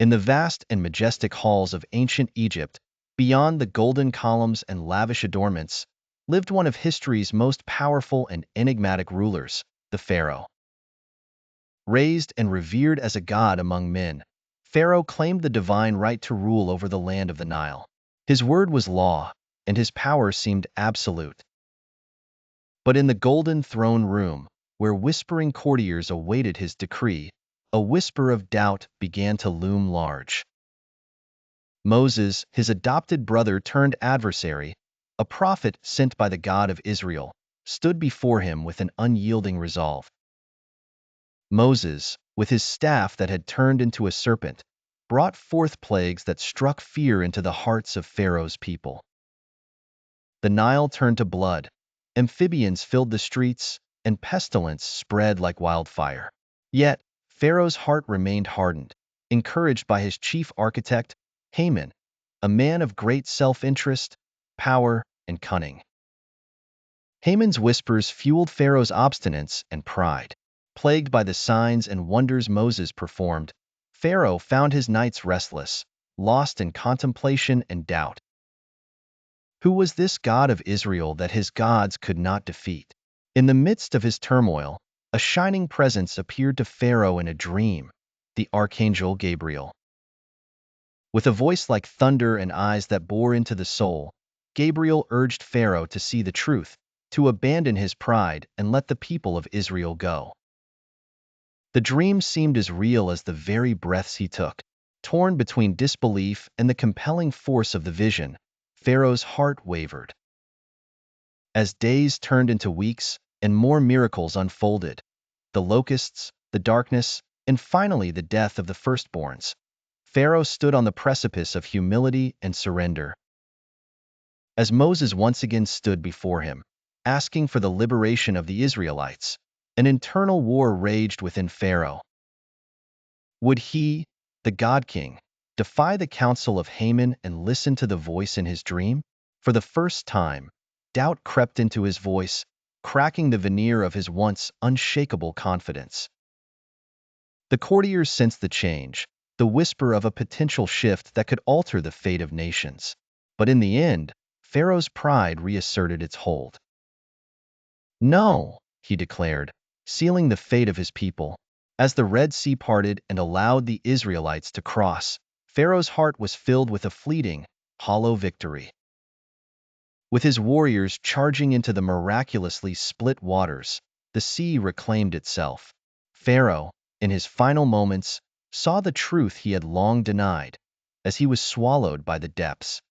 In the vast and majestic halls of ancient Egypt, beyond the golden columns and lavish adornments, lived one of history's most powerful and enigmatic rulers, the Pharaoh. Raised and revered as a god among men, Pharaoh claimed the divine right to rule over the land of the Nile. His word was law, and his power seemed absolute. But in the golden throne room, where whispering courtiers awaited his decree, a whisper of doubt began to loom large. Moses, his adopted brother turned adversary, a prophet sent by the God of Israel, stood before him with an unyielding resolve. Moses, with his staff that had turned into a serpent, brought forth plagues that struck fear into the hearts of Pharaoh's people. The Nile turned to blood, amphibians filled the streets, and pestilence spread like wildfire. Yet, Pharaoh's heart remained hardened, encouraged by his chief architect, Haman, a man of great self-interest, power, and cunning. Haman's whispers fueled Pharaoh's obstinance and pride. Plagued by the signs and wonders Moses performed, Pharaoh found his nights restless, lost in contemplation and doubt. Who was this God of Israel that his gods could not defeat? In the midst of his turmoil, a shining presence appeared to Pharaoh in a dream, the archangel Gabriel. With a voice like thunder and eyes that bore into the soul, Gabriel urged Pharaoh to see the truth, to abandon his pride and let the people of Israel go. The dream seemed as real as the very breaths he took. Torn between disbelief and the compelling force of the vision, Pharaoh's heart wavered. As days turned into weeks and more miracles unfolded, the locusts, the darkness, and finally the death of the firstborns, Pharaoh stood on the precipice of humility and surrender. As Moses once again stood before him, asking for the liberation of the Israelites, an internal war raged within Pharaoh. Would he, the God-king, defy the counsel of Haman and listen to the voice in his dream? For the first time, doubt crept into his voice, cracking the veneer of his once unshakable confidence. The courtiers sensed the change, the whisper of a potential shift that could alter the fate of nations. But in the end, Pharaoh's pride reasserted its hold. "No," he declared, sealing the fate of his people. As the Red Sea parted and allowed the Israelites to cross, Pharaoh's heart was filled with a fleeting, hollow victory. With his warriors charging into the miraculously split waters, the sea reclaimed itself. Pharaoh, in his final moments, saw the truth he had long denied, as he was swallowed by the depths.